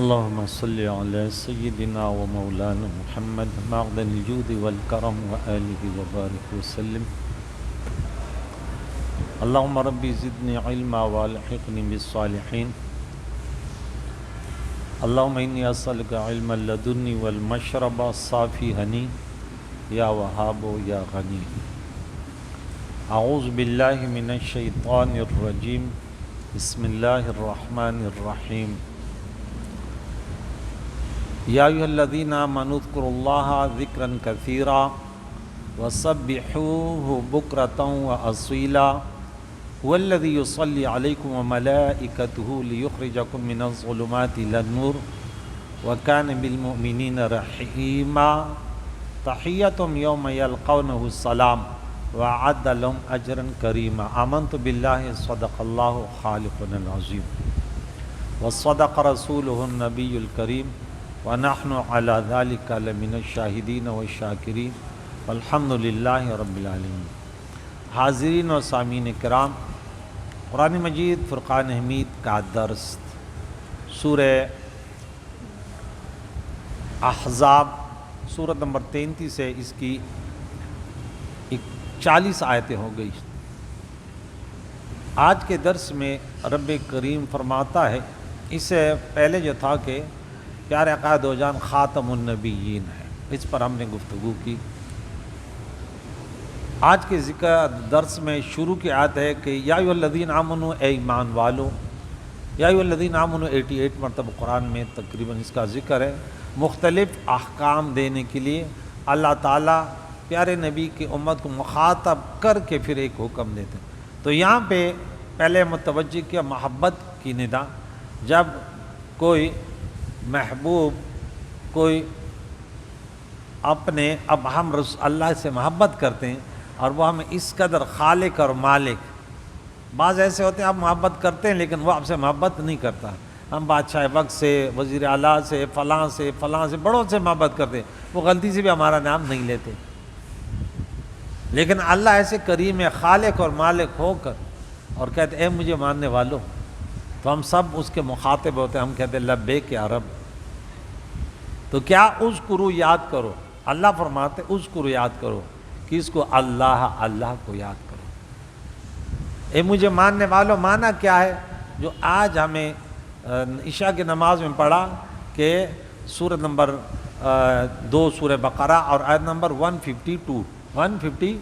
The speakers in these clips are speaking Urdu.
اللهم صل على سيدنا ومولانا محمد معدن الجود والكرم وآله وبارك وسلم. اللهم ربي زدني علما والحقني بالصالحين. اللهم إني أسألك علما لدني والمشرب الصافي هني يا وهاب يا غني. أعوذ بالله من الشيطان الرجيم. بسم الله الرحمن الرحيم. یا ایھا الذین آمنوا اذکروا اللہ ذکرا کثیرا وسبحوہ بکرۃ واصیلا هو الذی یصلی علیکم وملائکتہ لیخرجکم من الظلمات الی النور وکان بالمؤمنین رحیما تحیتہم یوم یلقونہ السلام وأعد لهم اجرا کریما. آمنت باللہ صدق اللہ خالقنا العظیم وصدق رسولہ النبی الکریم وَنَحْنُ عَلَى ذَلِكَ لَمِنَ الشَّاهِدِينَ وَالشَّاكِرِينَ وَالْحَمْدُ لِلَّهِ رَبِّ الْعَالَمِينَ. حاضرین و سامعین کرام، قرآن مجید فرقان حمید کا درس سورہ احزاب سورت نمبر 33 ہے. اس کی 40 آیتیں ہو گئی. آج کے درس میں رب کریم فرماتا ہے، اس سے پہلے جو تھا کہ پیارے آقا دو جان خاتم النبیین ہے، اس پر ہم نے گفتگو کی. آج کے ذکر درس میں شروع کی آیت ہے کہ یا ایھا الذین آمنوا، اے ایمان والو. یا ایھا الذین آمنوا 88 مرتبہ قرآن میں تقریباً اس کا ذکر ہے. مختلف احکام دینے کے لیے اللہ تعالیٰ پیارے نبی کی امت کو مخاطب کر کے پھر ایک حکم دیتے ہیں. تو یہاں پہ پہلے متوجہ کیا محبت کی ندا. جب کوئی محبوب، کوئی اپنے، اب ہم اللہ سے محبت کرتے ہیں اور وہ ہمیں اس قدر خالق اور مالک. بعض ایسے ہوتے ہیں آپ محبت کرتے ہیں لیکن وہ آپ سے محبت نہیں کرتا. ہم بادشاہ وقت سے، وزیر اعلیٰ سے، فلاں سے بڑوں سے محبت کرتے ہیں، وہ غلطی سے بھی ہمارا نام نہیں لیتے. لیکن اللہ ایسے کریم ہے، خالق اور مالک ہو کر، اور کہتے اے مجھے ماننے والوں، تو ہم سب اس کے مخاطب ہوتے ہیں. ہم کہتے ہیں لبیک یا رب. تو کیا اذکروا یاد کرو. اللہ فرماتے اذکروا یاد کرو. کس کو؟ اللہ کو یاد کرو. اے مجھے ماننے والوں مانا کیا ہے؟ جو آج ہمیں عشاء کی نماز میں پڑھا کہ سورۃ نمبر 2 سورہ بقرہ اور آیت نمبر 150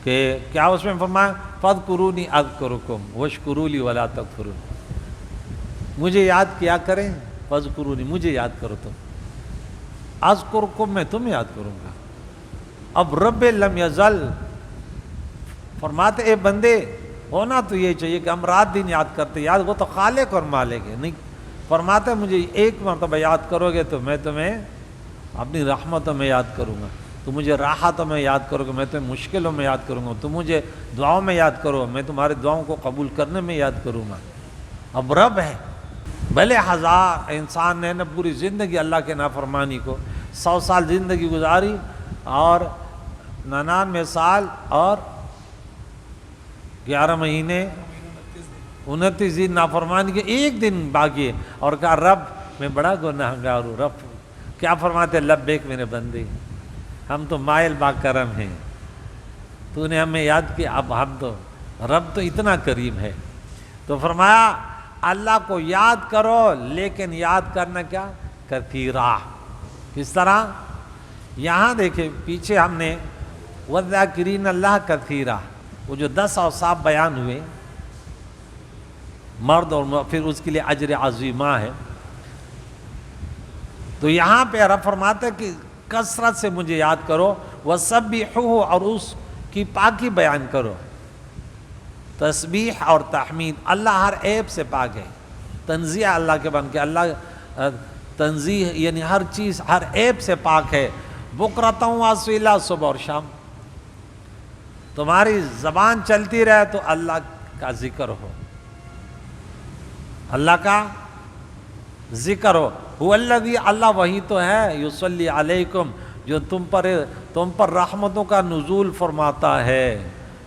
کہ کیا اس میں فرمایا فاذکرونی اذکرکم واشکروا ولا تکفرون. مجھے یاد کیا کریں، فاذکرونی مجھے یاد کرو، تم اذکرکم میں تم یاد کروں گا. اب رب لم یزل فرماتے اے بندے، ہونا تو یہ چاہیے کہ ہم رات دن یاد کرتے. یاد وہ تو خالق اور مالک ہے. نہیں فرماتے مجھے ایک مرتبہ یاد کرو گے تو میں تمہیں اپنی رحمتوں میں یاد کروں گا. تو مجھے راحتوں میں یاد کرو گے، میں تمہیں مشکلوں میں یاد کروں گا. تم مجھے دعاؤں میں یاد کرو، میں تمہارے دعاؤں کو قبول کرنے میں یاد کروں گا. اب رب ہے. بھلے 1000 انسان نے پوری زندگی اللہ کے نافرمانی کو 100 سال زندگی گزاری اور 99 سال اور 11 مہینے 29 دن نافرمانی کے، ایک دن باقی ہے، اور کہا رب میں بڑا گنہگار ہوں. رب کیا فرماتے لبیک میرے بندے، ہم تو مائل با کرم ہیں، تو نے ہمیں یاد کیا. اب ہم تو رب تو اتنا کریم ہے. تو فرمایا اللہ کو یاد کرو، لیکن یاد کرنا کیا؟ کثیرا. کس طرح؟ یہاں دیکھیں پیچھے ہم نے وَالذَّاكِرِينَ اللَّهَ كَثِيرًا، وہ جو 10 اوصاف بیان ہوئے مرد اور پھر اس کے لیے اجر عظیمہ ہے. تو یہاں پہ رب فرماتا ہے کہ کثرت سے مجھے یاد کرو، وَسَبِّحُوهُ، اور اس کی پاکی بیان کرو. تسبیح اور تحمید، اللہ ہر عیب سے پاک ہے. تنزیہ اللہ کے بن کے، اللہ تنزیہ یعنی ہر چیز ہر عیب سے پاک ہے. بکرۃ واصیلا، صبح اور شام تمہاری زبان چلتی رہے تو اللہ کا ذکر ہو، اللہ کا ذکر ہو. هو الذی، اللہ وہی تو ہے، یصلی علیکم، جو تم پر رحمتوں کا نزول فرماتا ہے.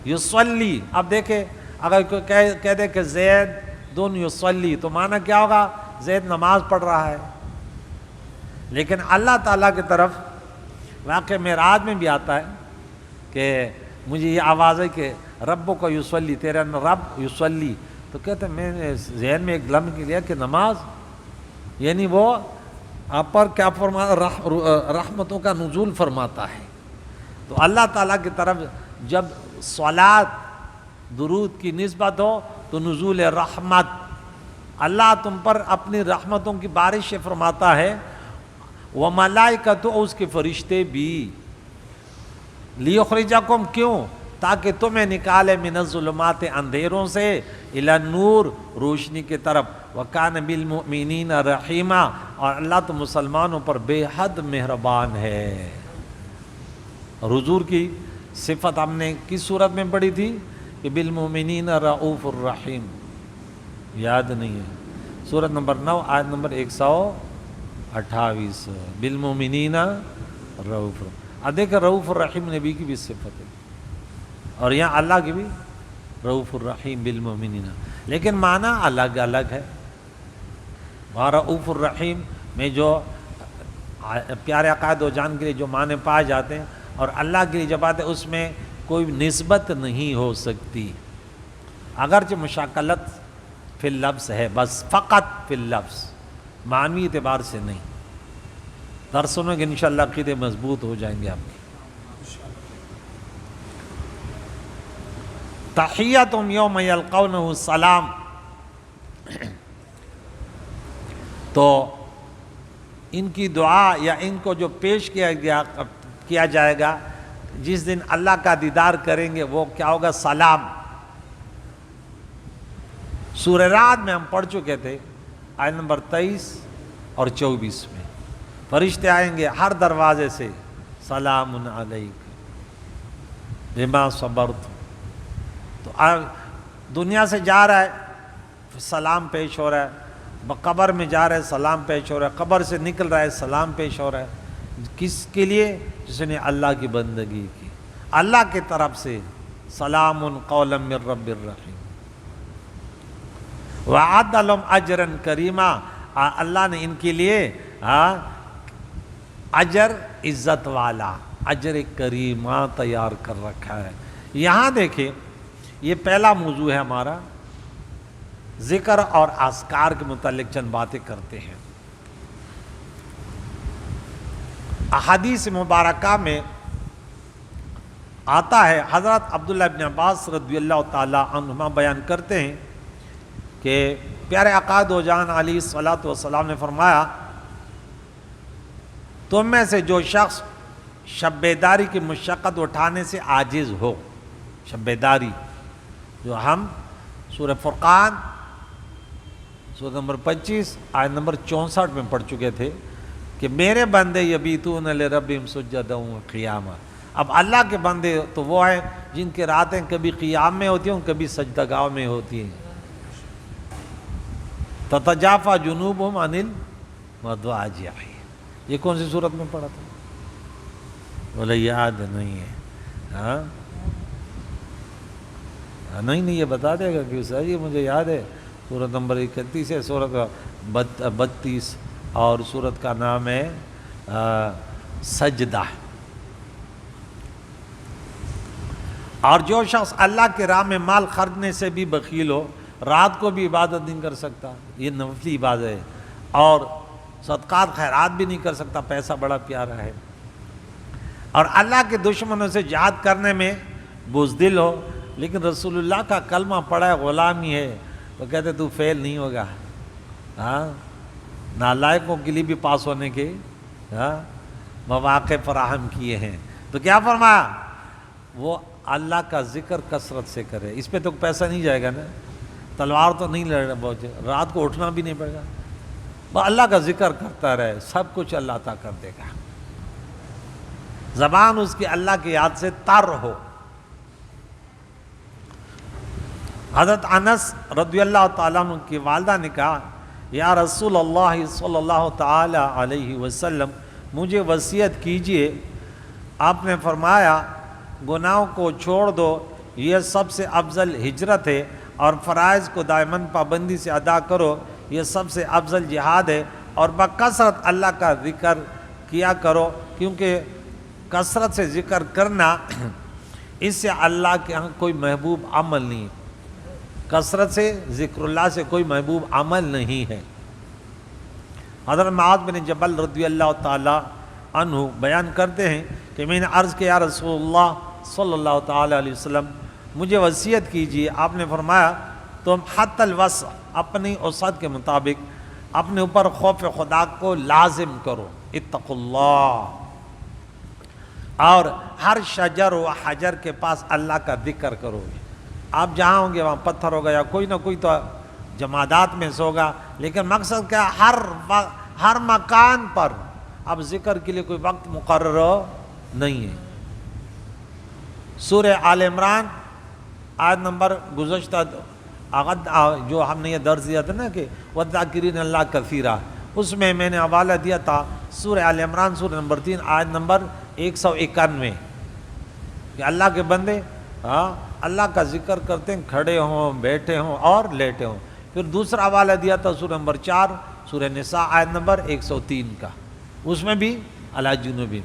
یصلی، اب دیکھیں اگر کوئی کہہ دے کہ زید دون یصلی تو معنی کیا ہوگا؟ زید نماز پڑھ رہا ہے، لیکن اللہ تعالیٰ کی طرف واقع معراج میں بھی آتا ہے کہ مجھے یہ آواز ہے کہ رب کو یصلی، تیرا رب یصلی، تو کہتے ہیں میں نے ذہن میں ایک لمحہ لیا کہ نماز، یعنی وہ آپ پر کیا فرماتا، رحمتوں کا نزول فرماتا ہے۔ تو اللہ تعالیٰ کی طرف جب صلات درود کی نسبت ہو تو نزول رحمت، اللہ تم پر اپنی رحمتوں کی بارش فرماتا ہے، وہ ملائکۃ، اس کے فرشتے بھی، لیخرجکم، کیوں؟ تاکہ تمہیں نکالے من الظلمات، اندھیروں سے، الی النور، روشنی کی طرف، وکان بالمؤمنین رحیما، اور اللہ تو مسلمانوں پر بے حد مہربان ہے۔ اور حضور کی صفت ہم نے کس صورت میں پڑھی تھی کہ بالمؤمنین رؤوف الرحیم، یاد نہیں ہے؟ سورت نمبر 9 آیت نمبر 128، بالمؤمنین رؤوف۔ اب دیکھیں رؤوف الرحیم نبی کی بھی صفت ہے، اور یہاں اللہ کی بھی رؤوف الرحیم بالمؤمنین، لیکن معنی الگ الگ ہے۔ وہاں رؤوف الرحیم میں جو پیارے عقائد و جان کے لیے جو معنی پائے جاتے ہیں، اور اللہ کے لیے جب آتے اس میں کوئی نسبت نہیں ہو سکتی، اگرچہ مشاکلت فی اللفظ ہے، بس فقط فی اللفظ، معنوی اعتبار سے نہیں۔ درسوں میں انشاءاللہ عقیدے مضبوط ہو جائیں گے آپ کے۔ تحیتہم یوم یلقونہ السلام، تو ان کی دعا یا ان کو جو پیش کیا جائے گا جس دن اللہ کا دیدار کریں گے، وہ کیا ہوگا؟ سلام۔ سورہ رعد میں ہم پڑھ چکے تھے آیت نمبر 23 اور 24 میں، فرشتے آئیں گے ہر دروازے سے، سلام علیکم بما صبرتم۔ تو دنیا سے جا رہا ہے سلام پیش ہو رہا ہے، قبر میں جا رہا ہے سلام پیش ہو رہا ہے، قبر سے نکل رہا ہے سلام پیش ہو رہا ہے۔ کس کے لیے؟ جس نے اللہ کی بندگی کی، اللہ کی طرف سے، سلام قولا من رب الرحیم، وَأَعَدَّ لَهُمْ أَجْرًا كَرِيمًا، اللہ نے ان کے لیے اجر عزت والا، اجر کریمہ تیار کر رکھا ہے۔ یہاں دیکھیں، یہ پہلا موضوع ہے ہمارا، ذکر اور اذکار کے متعلق چند باتیں کرتے ہیں۔ احادیث مبارکہ میں آتا ہے، حضرت عبداللہ ابن عباس رضی اللہ تعالی عنہما بیان کرتے ہیں کہ پیارے عقائد و جان علیہ الصلوۃ والسلام نے فرمایا، تم میں سے جو شخص شب بیداری کی مشقت اٹھانے سے عاجز ہو، شب بیداری جو ہم سورہ فرقان سورہ نمبر 25 آیت نمبر 64 میں پڑھ چکے تھے کہ میرے بندے یبیتون لربہم سجدا و قیاما۔ اب اللہ کے بندے تو وہ ہیں جن کی راتیں کبھی قیام میں ہوتی ہیں، کبھی سجدہ گاہ میں ہوتی ہیں۔ تتجافی جنوبہم عن المضاجع، یہ کون سی صورت میں پڑھا تھا؟ بولے یاد نہیں ہے، ہاں نہیں یہ بتا دے گا کہ سر یہ مجھے یاد ہے، سورت نمبر 31 ہے، سورت 32، اور سورت کا نام ہے سجدہ۔ اور جو شخص اللہ کے راہ میں مال خرچنے سے بھی بخیل ہو، رات کو بھی عبادت نہیں کر سکتا، یہ نفلی عبادت ہے، اور صدقات خیرات بھی نہیں کر سکتا، پیسہ بڑا پیارا ہے، اور اللہ کے دشمنوں سے جہاد کرنے میں بزدل ہو، لیکن رسول اللہ کا کلمہ پڑھا ہے، غلامی ہے، تو کہتے تو فیل نہیں ہوگا، ہاں نالائقوں کے لیے بھی پاس ہونے کے مواقع فراہم کیے ہیں۔ تو کیا فرمایا؟ وہ اللہ کا ذکر کثرت سے کرے، اس پہ تو پیسہ نہیں جائے گا نا، تلوار تو نہیں لڑنا، بہت رات کو اٹھنا بھی نہیں پڑے گا، وہ اللہ کا ذکر کرتا رہے، سب کچھ اللہ عطا کر دے گا۔ زبان اس کی اللہ کی یاد سے تر ہو۔ حضرت انس رضی اللہ تعالیٰ عنہ کی والدہ نے کہا، یا رسول اللہ صلی اللہ تعالی علیہ وسلم، مجھے وصیت کیجئے۔ آپ نے فرمایا، گناہوں کو چھوڑ دو، یہ سب سے افضل ہجرت ہے، اور فرائض کو دائماً پابندی سے ادا کرو، یہ سب سے افضل جہاد ہے، اور بکثرت اللہ کا ذکر کیا کرو، کیونکہ کثرت سے ذکر کرنا اس سے اللہ کے ہاں کوئی محبوب عمل نہیں، کثرت سے ذکر اللہ سے کوئی محبوب عمل نہیں ہے۔ حضرت معاذ بن جبل رضی اللہ تعالی عنہ بیان کرتے ہیں کہ میں نے عرض کیا، یا رسول اللہ صلی اللہ تعالی علیہ وسلم مجھے وصیت کیجیے۔ آپ نے فرمایا تم حتی الوسع، اپنی وسعت کے مطابق اپنے اوپر خوف خدا کو لازم کرو، اتقوا اللہ، اور ہر شجر و حجر کے پاس اللہ کا ذکر کرو۔ آپ جہاں ہوں گے وہاں پتھر ہوگا یا کوئی نہ کوئی تو جمادات میں سے ہوگا، لیکن مقصد کیا، ہر مکان پر اب ذکر کے لیے کوئی وقت مقرر نہیں ہے۔ سورہ آل عمران آیت نمبر گزشتہ جو ہم نے یہ درس دیا تھا نا کہ وَالذَّاكِرِينَ اللَّهَ كَثِيرًا، اس میں میں نے حوالہ دیا تھا سورہ آل عمران سورہ نمبر 3 آیت نمبر 191 کہ اللہ کے بندے اللہ کا ذکر کرتے ہیں، کھڑے ہوں، بیٹھے ہوں اور لیٹے ہوں۔ پھر دوسرا حوالہ دیا تھا سورہ نمبر 4 سورہ نساء آیت نمبر 103 کا، اس میں بھی علی جنوبی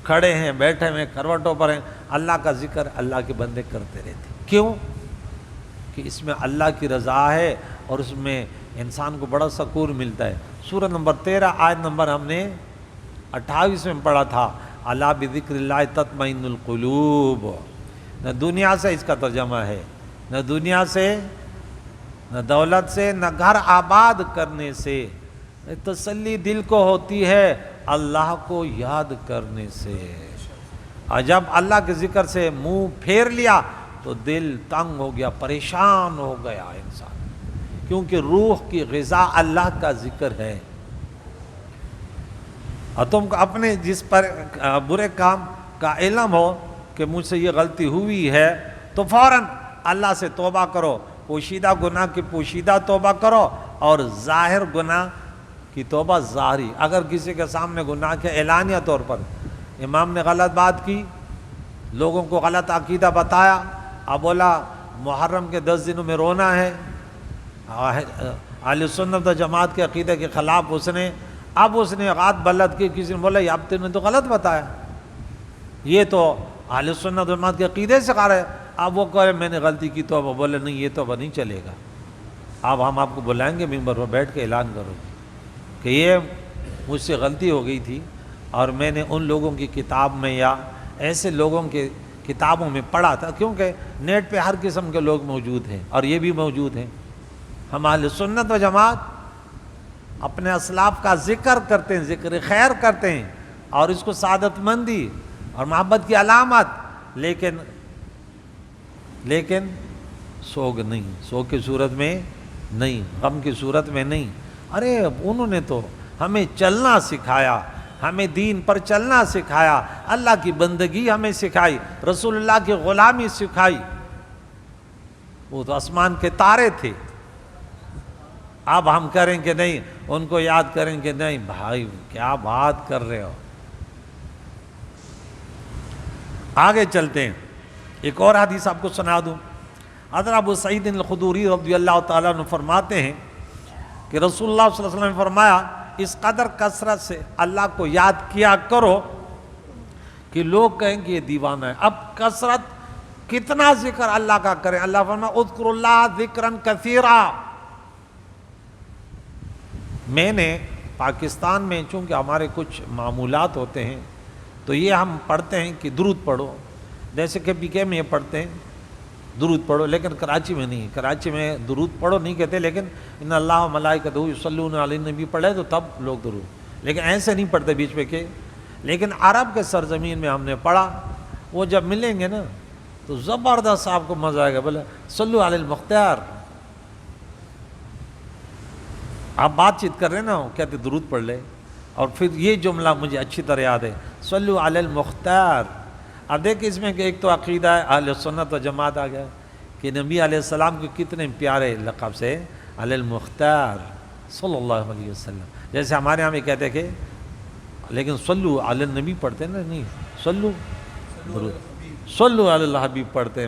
کھڑے ہیں، بیٹھے ہیں، کروٹوں پر ہیں، اللہ کا ذکر اللہ کے بندے کرتے رہتے۔ کیوں؟ کہ اس میں اللہ کی رضا ہے اور اس میں انسان کو بڑا سکون ملتا ہے۔ سورہ نمبر 13 آیت نمبر ہم نے 28 میں پڑھا تھا، الا بذکر اللہ تطمئن القلوب۔ نہ دنیا سے، اس کا ترجمہ ہے، نہ دنیا سے، نہ دولت سے، نہ گھر آباد کرنے سے تسلی دل کو ہوتی ہے اللہ کو یاد کرنے سے۔ اور جب اللہ کے ذکر سے منہ پھیر لیا تو دل تنگ ہو گیا، پریشان ہو گیا انسان، کیونکہ روح کی غذا اللہ کا ذکر ہے۔ اور تم کو اپنے جس پر برے کام کا علم ہو کہ مجھ سے یہ غلطی ہوئی ہے تو فوراً اللہ سے توبہ کرو، پوشیدہ گناہ کی پوشیدہ توبہ کرو اور ظاہر گناہ کی توبہ ظاہری۔ اگر کسی کے سامنے گناہ کے اعلانیہ طور پر امام نے غلط بات کی، لوگوں کو غلط عقیدہ بتایا، اب بولا محرم کے 10 دنوں میں رونا ہے، اہل سنت و جماعت کے عقیدے کے خلاف اس نے غلط بلد کی، کسی نے بولا یہ اب نے تو غلط بتایا، یہ تو اہل سنت و جماعت کے عقیدے سے کہا ہے، اب وہ کہے میں نے غلطی کی تو بولے نہیں یہ تو نہیں چلے گا، اب ہم آپ کو بلائیں گے ممبر پر بیٹھ کے اعلان کرو کہ یہ مجھ سے غلطی ہو گئی تھی اور میں نے ان لوگوں کی کتاب میں یا ایسے لوگوں کے کتابوں میں پڑھا تھا، کیونکہ نیٹ پہ ہر قسم کے لوگ موجود ہیں اور یہ بھی موجود ہیں۔ ہم اہل سنت و جماعت اپنے اسلاف کا ذکر کرتے ہیں، ذکر خیر کرتے ہیں اور اس کو سعادت مندی اور محبت کی علامت، لیکن سوگ نہیں، سوگ کی صورت میں نہیں، غم کی صورت میں نہیں۔ ارے انہوں نے تو ہمیں چلنا سکھایا، ہمیں دین پر چلنا سکھایا، اللہ کی بندگی ہمیں سکھائی، رسول اللہ کی غلامی سکھائی، وہ تو آسمان کے تارے تھے۔ اب ہم کریں کہ نہیں، ان کو یاد کریں کہ نہیں، بھائی کیا بات کر رہے ہو۔ آگے چلتے ہیں، ایک اور حدیث آپ کو سنا دوں۔ حضرت ابو سعید الخدری رضی اللہ تعالیٰ عنہ فرماتے ہیں کہ رسول اللہ صلی اللہ علیہ وسلم نے فرمایا اس قدر کثرت سے اللہ کو یاد کیا کرو کہ لوگ کہیں کہ یہ دیوانہ ہے۔ اب کثرت کتنا ذکر اللہ کا کریں، اللہ فرمایا اذکروا اللہ ذکرا کثیرا۔ میں نے پاکستان میں چونکہ ہمارے کچھ معمولات ہوتے ہیں تو یہ ہم پڑھتے ہیں کہ درود پڑھو، جیسے کہ پی کے میں یہ پڑھتے ہیں درود پڑھو، لیکن کراچی میں نہیں، کراچی میں درود پڑھو نہیں کہتے، لیکن ان اللہ و ملائکتہ یصلون علی النبی پڑھے تو تب لوگ درود، لیکن ایسے نہیں پڑھتے بیچ میں کہ۔ لیکن عرب کے سرزمین میں ہم نے پڑھا، وہ جب ملیں گے نا تو زبردست آپ کو مزہ آئے گا، بولے صلو علی المختار۔ آپ بات چیت کر رہے ہیں نا، کہتے درود پڑھ لے، اور پھر یہ جملہ مجھے اچھی طرح یاد ہے، صلو علی المختار۔ اب دیکھ اس میں کہ ایک تو عقیدہ ہے اہل سنت و جماعت آ گیا کہ نبی علیہ السلام کے کتنے پیارے لقب سے علی المختار صلی اللہ علیہ وسلم، جیسے ہمارے یہاں بھی کہتے کہ لیکن صلو علی النبی پڑھتے ہیں نا، نہیں صلو علی الحبیب پڑھتے ہیں،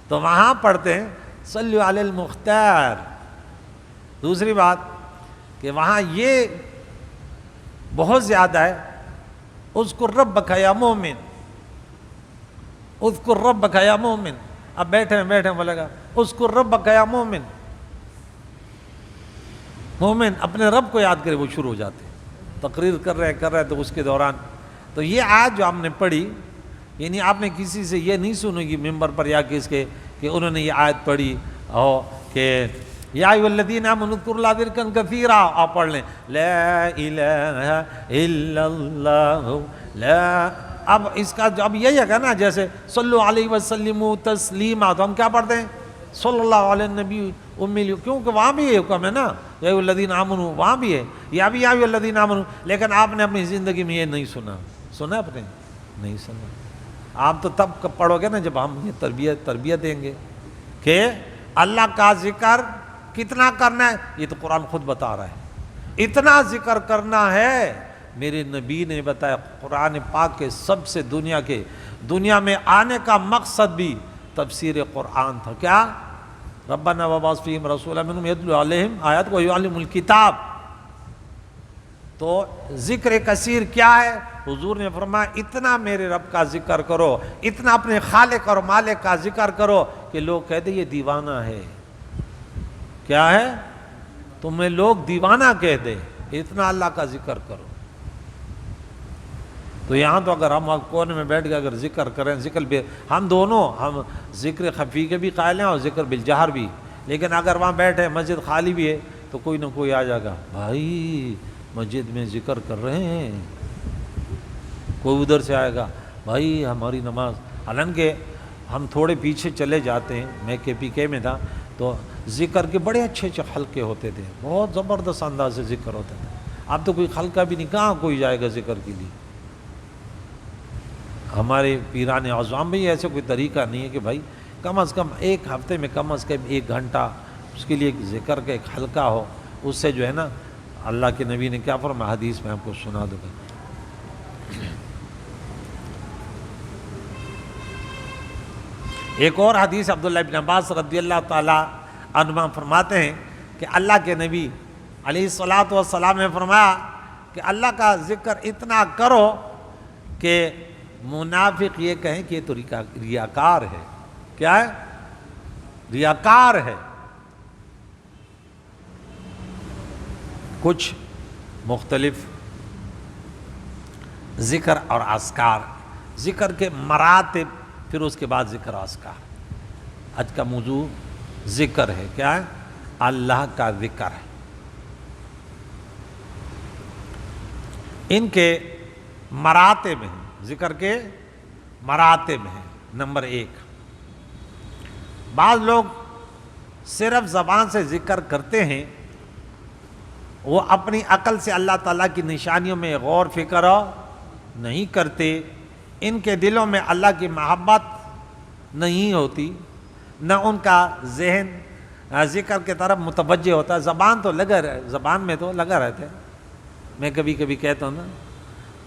تو وہاں پڑھتے ہیں صلو علی المختار۔ دوسری بات کہ وہاں یہ بہت زیادہ ہے، اذکر ربک یا مومن، اذکر ربک یا مومن. اب بیٹھے بولے گا اذکر ربک یا مومن، مومن اپنے رب کو یاد کرے، وہ شروع ہو جاتے ہیں. تقریر کر رہے تو اس کے دوران تو یہ آیت جو ہم نے پڑھی، یعنی آپ نے کسی سے یہ نہیں سنو گی ممبر پر یا کس کے کہ انہوں نے یہ آیت پڑھی ہو کہ یا ایھا الذین آمنوا اذکروا اللہ ذکرا کثیرا، آپ پڑھ لیں لا الہ الا اللہ لا. اب اس کا جو اب یہی ہے نا، جیسے صلو علیہ وسلم تسلیما، تو ہم کیا پڑھتے ہیں صلی اللہ علیہ النبی امی، کیونکہ وہاں بھی یہ حکم ہے نا یا ایھا الذین آمنوا، وہاں بھی ہے یا بھی یا ایھا الذین آمنوا. لیکن آپ نے اپنی زندگی میں یہ نہیں سنا آپ نے نہیں سنا. آپ تو تب پڑھو گے نا جب ہم یہ تربیت دیں گے کہ اللہ کا ذکر کتنا کرنا ہے. یہ تو قرآن خود بتا رہا ہے، اتنا ذکر کرنا ہے. میرے نبی نے بتایا قرآن پاک کے سب سے دنیا میں آنے کا مقصد بھی تفسیر قرآن تھا. کیا؟ ربنا وابعث فیہم رسولا منہم یتلو علیہم آیات ویعلمہم الکتاب. تو ذکر کثیر کیا ہے؟ حضور نے فرمایا اتنا میرے رب کا ذکر کرو، اتنا اپنے خالق اور مالک کا ذکر کرو کہ لوگ کہتے یہ دیوانہ ہے. کیا ہے؟ تمہیں لوگ دیوانہ کہہ دے، اتنا اللہ کا ذکر کرو. تو یہاں تو اگر ہم کونے میں بیٹھ کے اگر ذکر کریں، ہم دونوں ہم ذکر خفی کے بھی قائل ہیں اور ذکر بالجہر بھی. لیکن اگر وہاں بیٹھے مسجد خالی بھی ہے تو کوئی نہ کوئی آ جائے گا، بھائی مسجد میں ذکر کر رہے ہیں. کوئی ادھر سے آئے گا، بھائی ہماری نماز. حالانکہ ہم تھوڑے پیچھے چلے جاتے ہیں، میں KPK میں تھا تو ذکر کے بڑے اچھے حلقے ہوتے تھے، بہت زبردست انداز سے ذکر ہوتا تھا. اب تو کوئی حلقہ بھی نہیں، کہاں کوئی جائے گا ذکر کے لیے. ہمارے پیران اعظام بھی ایسے کوئی طریقہ نہیں ہے کہ بھائی کم از کم ایک ہفتے میں کم از کم 1 گھنٹہ اس کے لیے ایک ذکر کا ایک حلقہ ہو. اس سے جو ہے نا اللہ کے نبی نے کیا فرمایا حدیث میں آپ کو سنا دوں گا. ایک اور حدیث عبداللہ بن عباس رضی اللہ تعالیٰ عنہما فرماتے ہیں کہ اللہ کے نبی علیہ الصلاۃ والسلام نے فرمایا کہ اللہ کا ذکر اتنا کرو کہ منافق یہ کہیں کہ یہ تو ریاکار ہے. کیا ہے؟ ریاکار ہے. کچھ مختلف ذکر اور اذکار، ذکر کے مراتب، پھر اس کے بعد ذکر اذکار. آج کا موضوع ذکر ہے. کیا ہے؟ اللہ کا ذکر ہے. ان کے مراتب ہیں، ذکر کے مراتب ہیں. نمبر 1، بعض لوگ صرف زبان سے ذکر کرتے ہیں، وہ اپنی عقل سے اللہ تعالیٰ کی نشانیوں میں غور فکر نہیں کرتے. ان کے دلوں میں اللہ کی محبت نہیں ہوتی، نہ ان کا ذہن ذکر کی طرف متوجہ ہوتا ہے. زبان میں تو لگا رہتا ہے. میں کبھی کبھی کہتا ہوں نا،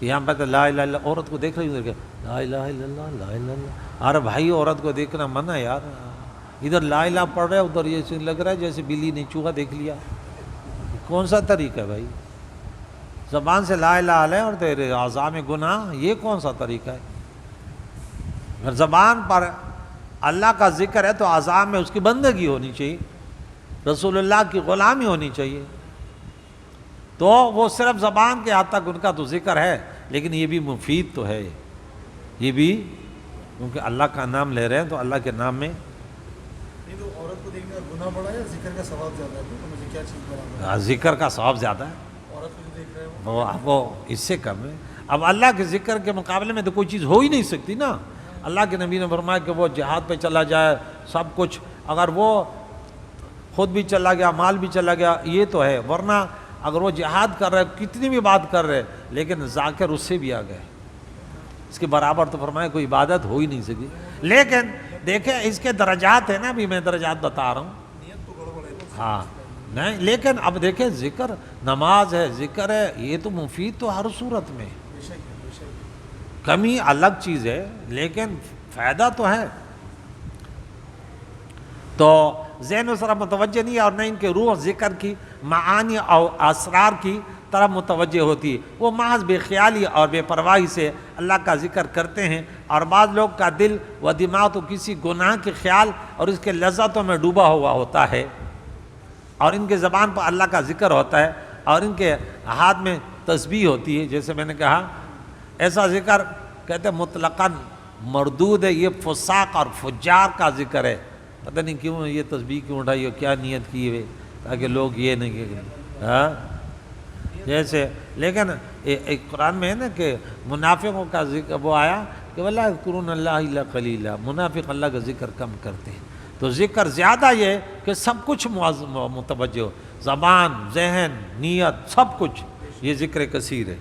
یہاں پہ تو لا الہ الا اللہ، عورت کو دیکھ رہی ہوں لا الہ الا اللہ لا الہ الا اللہ. ارے بھائی عورت کو دیکھنا منع ہے یار. ادھر لا الہ پڑھ رہے ادھر یہ لگ رہا ہے جیسے بلی نے چوہا دیکھ لیا. کون سا طریقہ ہے بھائی؟ زبان سے لا الہ الا اور تیرے اعضاء میں گناہ، یہ کون سا طریقہ ہے؟ اگر زبان پر اللہ کا ذکر ہے تو اعضاء میں اس کی بندگی ہونی چاہیے، رسول اللہ کی غلامی ہونی چاہیے. تو وہ صرف زبان کے حد تک ان کا تو ذکر ہے، لیکن یہ بھی مفید تو ہے. یہ بھی کیونکہ اللہ کا نام لے رہے ہیں تو اللہ کے نام میں. عورت کو دیکھنے کا گناہ بڑا ہے، ذکر کا ثواب زیادہ ہے، تو مجھے کیا چیز برابر ہے؟ ذکر کا ثواب زیادہ ہے. عورت کو جو دیکھ رہے ہیں وہ اس سے کم ہے. اب اللہ کے ذکر کے مقابلے میں تو کوئی چیز ہو ہی نہیں سکتی نا. اللہ کے نبی نے فرمایا کہ وہ جہاد پہ چلا جائے، سب کچھ، اگر وہ خود بھی چلا گیا مال بھی چلا گیا یہ تو ہے، ورنہ اگر وہ جہاد کر رہے کتنی بھی بات کر رہے لیکن ذاکر اس سے بھی آ گئے، اس کے برابر تو فرمایا کوئی عبادت ہو ہی نہیں سکی. لیکن دیکھیں اس کے درجات ہیں نا، ابھی میں درجات بتا رہا ہوں. نیت تو گڑبڑ ہے. ہاں نہیں، لیکن اب دیکھیں ذکر نماز ہے، ذکر ہے، یہ تو مفید تو ہر صورت میں. کمی الگ چیز ہے لیکن فائدہ تو ہے. تو ذہن اس طرح متوجہ نہیں ہے، اور نہ ان کے روح ذکر کی معانی اور اسرار کی طرف متوجہ ہوتی ہے، وہ محض بے خیالی اور بے پرواہی سے اللہ کا ذکر کرتے ہیں، اور بعض لوگ کا دل و دماغ تو کسی گناہ کے خیال اور اس کے لذتوں میں ڈوبا ہوا ہوتا ہے، اور ان کے زبان پر اللہ کا ذکر ہوتا ہے، اور ان کے ہاتھ میں تسبیح ہوتی ہے، جیسے میں نے کہا ایسا ذکر کہتے ہیں مطلقاً مردود ہے، یہ فساق اور فجار کا ذکر ہے، پتہ نہیں کیوں یہ تسبیح کیوں اٹھائی ہو، کیا نیت کی ہوئے تاکہ لوگ یہ نہیں کہ ہاں جیسے، لیکن ایک قرآن میں ہے نا کہ منافقوں کا ذکر وہ آیا کہ وَلَا يَذْكُرُونَ اللَّهَ إِلَّا قَلِيلًا، منافق اللہ کا ذکر کم کرتے ہیں، تو ذکر زیادہ یہ کہ سب کچھ متوجہ ہو، زبان، ذہن، نیت، سب کچھ، یہ ذکر کثیر ہے۔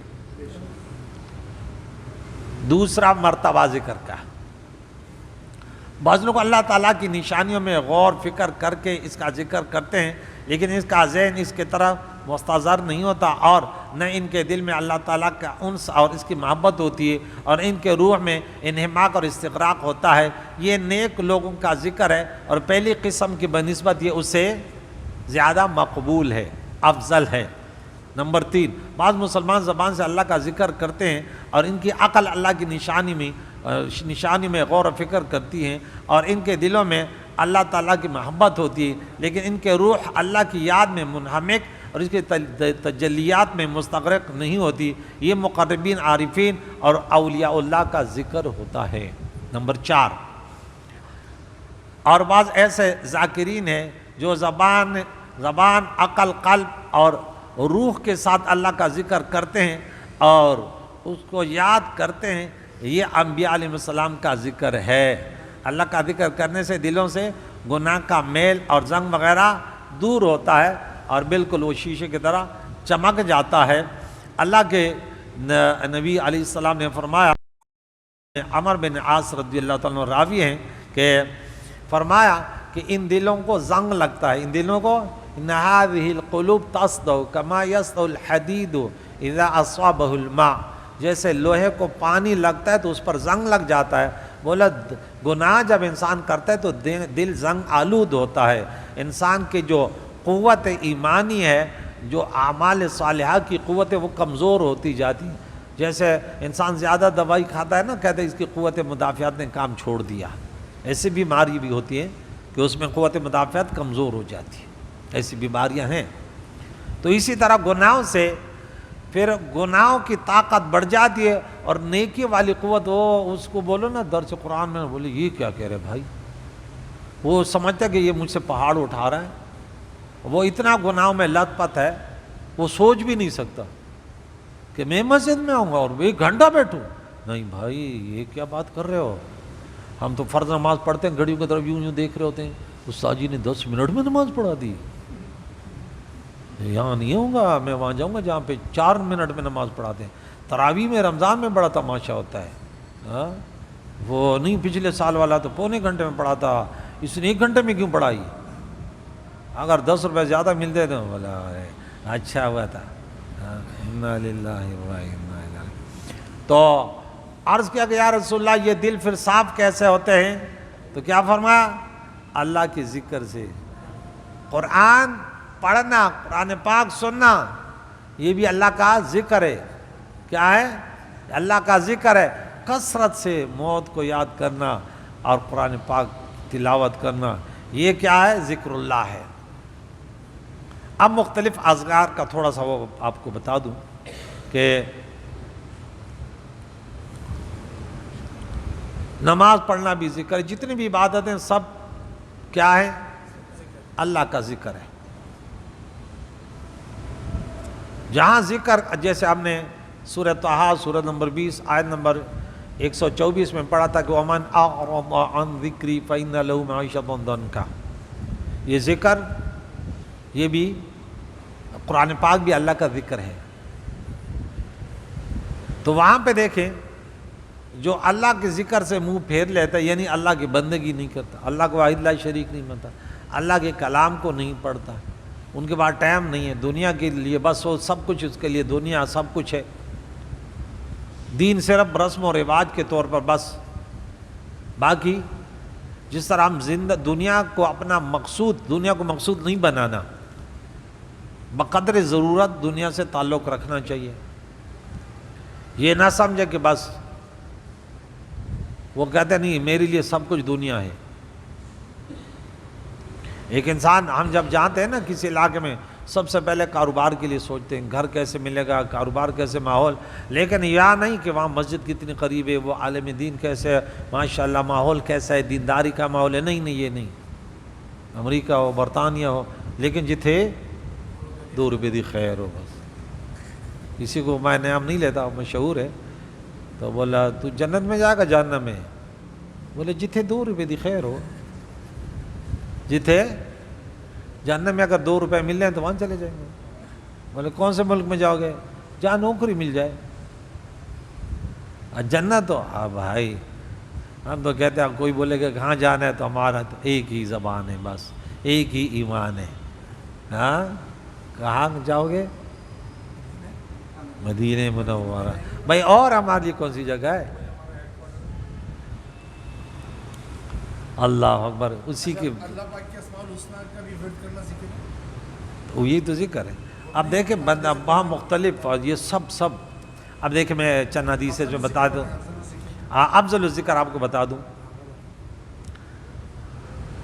دوسرا مرتبہ ذکر کا، بعض لوگ اللہ تعالیٰ کی نشانیوں میں غور فکر کر کے اس کا ذکر کرتے ہیں، لیکن اس کا ذہن اس کے طرف مستحضر نہیں ہوتا، اور نہ ان کے دل میں اللہ تعالیٰ کا انس اور اس کی محبت ہوتی ہے، اور ان کے روح میں انہماک اور استغراق ہوتا ہے۔ یہ نیک لوگوں کا ذکر ہے، اور پہلی قسم کی بنسبت یہ اس سے زیادہ مقبول ہے، افضل ہے۔ نمبر 3، بعض مسلمان زبان سے اللہ کا ذکر کرتے ہیں، اور ان کی عقل اللہ کی نشانی میں غور و فکر کرتی ہیں، اور ان کے دلوں میں اللہ تعالیٰ کی محبت ہوتی ہے، لیکن ان کے روح اللہ کی یاد میں منہمک اور اس کے تجلیات میں مستغرق نہیں ہوتی۔ یہ مقربین، عارفین اور اولیاء اللہ کا ذکر ہوتا ہے۔ نمبر 4، اور بعض ایسے ذاکرین ہیں جو زبان، عقل، قلب اور روح کے ساتھ اللہ کا ذکر کرتے ہیں اور اس کو یاد کرتے ہیں، یہ انبیاء علیہ السلام کا ذکر ہے۔ اللہ کا ذکر کرنے سے دلوں سے گناہ کا میل اور زنگ وغیرہ دور ہوتا ہے، اور بالکل وہ شیشے کی طرح چمک جاتا ہے۔ اللہ کے نبی علیہ السلام نے فرمایا، عمر بن عاص رضی اللہ تعالیٰ عنہ راوی ہیں کہ فرمایا کہ ان دلوں کو زنگ لگتا ہے، ان دلوں کو ان هذه القلوب تصدع كما يصدع الحديد اذا اصابه الماء، جیسے لوہے کو پانی لگتا ہے تو اس پر زنگ لگ جاتا ہے۔ بولا گناہ جب انسان کرتا ہے تو دل زنگ آلود ہوتا ہے، انسان کی جو قوت ایمانی ہے، جو اعمال صالحہ کی قوت ہے وہ کمزور ہوتی جاتی، جیسے انسان زیادہ دوائی کھاتا ہے نا، کہتے ہیں اس کی قوت مدافعت نے کام چھوڑ دیا، ایسی بیماری بھی ہوتی ہے کہ اس میں قوت مدافعت کمزور ہو جاتی ہے، ایسی بیماریاں ہیں۔ تو اسی طرح گناہوں سے پھر گناہوں کی طاقت بڑھ جاتی ہے، اور نیکی والی قوت، وہ اس کو بولو نا درس قرآن میں بولے یہ کیا کہہ رہے بھائی، وہ سمجھتا ہے کہ یہ مجھ سے پہاڑ اٹھا رہا ہے، وہ اتنا گناہوں میں لت پت ہے، وہ سوچ بھی نہیں سکتا کہ میں مسجد میں آؤں گا اور 1 گھنٹہ بیٹھوں، نہیں بھائی یہ کیا بات کر رہے ہو، ہم تو فرض نماز پڑھتے ہیں گھڑیوں کی طرف یوں دیکھ رہے ہوتے ہیں، استاد جی نے 10 منٹ میں نماز پڑھا دی، یہاں نہیں ہوں گا، میں وہاں جاؤں گا جہاں پہ 4 منٹ میں نماز پڑھاتے ہیں۔ تراویح میں رمضان میں بڑا تماشا ہوتا ہے، ہاں وہ نہیں پچھلے سال والا تو پونے گھنٹے میں پڑھاتا، اس نے 1 گھنٹے میں کیوں پڑھائی، اگر 10 روپے زیادہ ملتے تو بولا اچھا ہوا تھا۔ انا للہ و انا الیہ۔ تو عرض کیا کہ یا رسول اللہ یہ دل پھر صاف کیسے ہوتے ہیں، تو کیا فرمایا، اللہ کے ذکر سے، قرآن پڑھنا، قرآن پاک سننا، یہ بھی اللہ کا ذکر ہے۔ کیا ہے؟ اللہ کا ذکر ہے، کثرت سے موت کو یاد کرنا اور قرآن پاک تلاوت کرنا، یہ کیا ہے؟ ذکر اللہ ہے۔ اب مختلف اذکار کا تھوڑا سا وہ آپ کو بتا دوں کہ نماز پڑھنا بھی ذکر ہے، جتنی بھی عبادتیں سب کیا ہے؟ اللہ کا ذکر ہے۔ جہاں ذکر، جیسے ہم نے سورہ طٰہٰ سورہ نمبر 20 آیت نمبر 124 میں پڑھا تھا کہ وَمَنْ أَعْرَضَ عَنْ ذِكْرِي فَإِنَّ لَهُ مَعِيشَةً ضَنْكًا، یہ ذکر، یہ بھی قرآن پاک بھی اللہ کا ذکر ہے۔ تو وہاں پہ دیکھیں جو اللہ کے ذکر سے منہ پھیر لیتا ہے، یعنی اللہ کی بندگی نہیں کرتا، اللہ کو واحد لا شریک نہیں مانتا، اللہ کے کلام کو نہیں پڑھتا، ان کے پاس ٹائم نہیں ہے دنیا کے لیے، بس وہ سب کچھ اس کے لیے دنیا سب کچھ ہے، دین صرف رسم و رواج کے طور پر بس، باقی جس طرح ہم دنیا کو اپنا مقصود، دنیا کو مقصود نہیں بنانا، بقدر ضرورت دنیا سے تعلق رکھنا چاہیے. یہ نہ سمجھے کہ بس وہ کہتے نہیں میرے لیے سب کچھ دنیا ہے. ایک انسان ہم جب جاتے ہیں نا کسی علاقے میں سب سے پہلے کاروبار کے لیے سوچتے ہیں گھر کیسے ملے گا, کاروبار کیسے, ماحول. لیکن یہ نہیں کہ وہاں مسجد کتنی قریب ہے, وہ عالم دین کیسے ہے, ماشاءاللہ ماحول کیسا ہے, دینداری کا ماحول ہے. نہیں یہ نہیں. امریکہ ہو, برطانیہ ہو, لیکن جتھے 2 روپے دی خیر ہو. بس کسی کو میں نام نہیں لیتا, مشہور ہے, تو بولا تو جنت میں جائے گا جہنم میں؟ بولے جتھے 2 روپے دی خیر ہو. جتھے جہنم میں اگر 2 روپے مل جائیں تو وہاں چلے جائیں گے. بولے کون سے ملک میں جاؤ گے؟ جہاں نوکری مل جائے. جنت تو بھائی ہم تو کہتے ہیں کوئی بولے کہ کہاں جانا ہے تو ہمارا تو ایک ہی زبان ہے, بس ایک ہی ایمان ہے. ہاں کہاں جاؤ گے؟ مدینہ منورہ. بھائی اور ہمارے لیے کون سی جگہ ہے؟ اللہ اکبر. اسی کی اللہ پاک کے اسماء الحسنی کا بھی ورد کرنا ذکر ہے. وہی تو ذکر ہے. اب دیکھیں بندہ وہاں مختلف, اور یہ سب اب دیکھیں میں چند حدیثیں جو بتا دوں, افضل الذکر آپ کو بتا دوں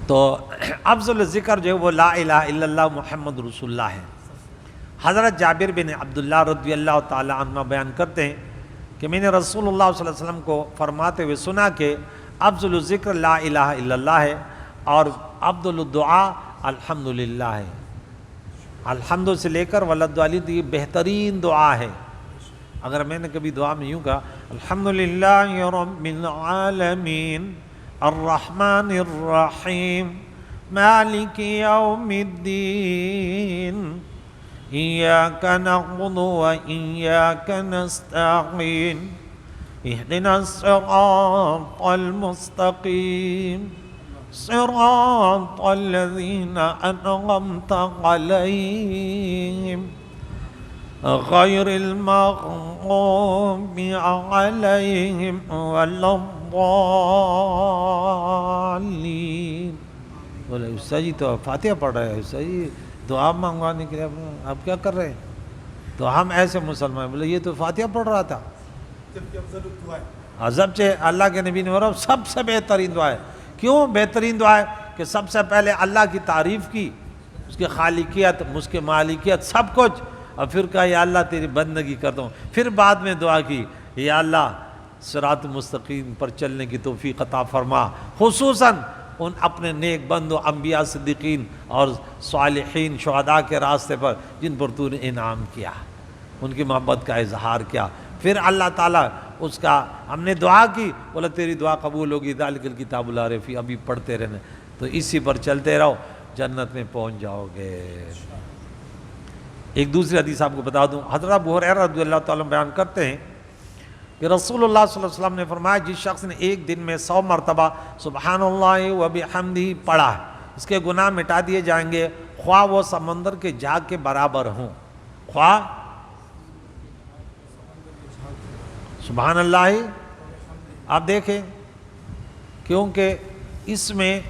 تو افضل الذکر جو ہے وہ لا الہ الا اللہ محمد رسول اللہ ہے. حضرت جابر بن عبداللہ رضی اللہ تعالی عنہ بیان کرتے ہیں کہ میں نے رسول اللہ صلی اللہ علیہ وسلم کو فرماتے ہوئے سنا کہ افضل الذکر لا الہ الا اللہ ہے اور افضل الدعاء الحمدللہ ہے. الحمد سے لے کر وللضالین یہ بہترین دعا ہے. اگر میں نے کبھی دعا میں یوں کہا الحمدللہ رب العالمین الرحمن الرحیم مالک یوم الدین ایاک نعبد و ایاک نستعین اہدنا الصراط المستقیم صراط الذین انعمت علیہم غیر المغضوب علیہم ولا الضالین. بولے استاد جی تو فاتحہ پڑھ رہے ہیں, استاد جی دعا مانگوانے کے لیے آپ کیا کر رہے ہیں؟ تو ہم ایسے مسلمان بولے یہ تو فاتحہ پڑھ رہا تھا. جبکہ افضل الدعا ہے. عذب سے اللہ کے نبی نے فرمایا سب سے بہترین دعا ہے. کیوں بہترین دعا ہے؟ کہ سب سے پہلے اللہ کی تعریف کی, اس کی خالقیت, اس کی مالکیت, سب کچھ, اور پھر کہا یا اللہ تیری بندگی کرتا ہوں. پھر بعد میں دعا کی یا اللہ صراط مستقیم پر چلنے کی توفیق عطا فرما, خصوصاً ان اپنے نیک بندوں انبیاء صدیقین اور صالحین شہداء کے راستے پر جن پر تو نے انعام کیا, ان کی محبت کا اظہار کیا. پھر اللہ تعالیٰ اس کا ہم نے دعا کی, بولا تیری دعا قبول ہوگی, ذالک الکتاب لا ریب فیہ, ابھی پڑھتے رہنے. تو اسی پر چلتے رہو, جنت میں پہنچ جاؤ گے. ایک دوسری حدیث آپ کو بتا دوں, حضرت ابو ہریرہ رضی اللہ تعالیٰ بیان کرتے ہیں کہ رسول اللہ صلی اللہ علیہ وسلم نے فرمایا جس شخص نے ایک دن میں 100 مرتبہ سبحان اللہ و بحمدہ پڑھا اس کے گناہ مٹا دیے جائیں گے, خواہ وہ سمندر کے جھاگ کے برابر ہوں. خواہ سبحان اللہ. آپ دیکھیں کیونکہ اس میں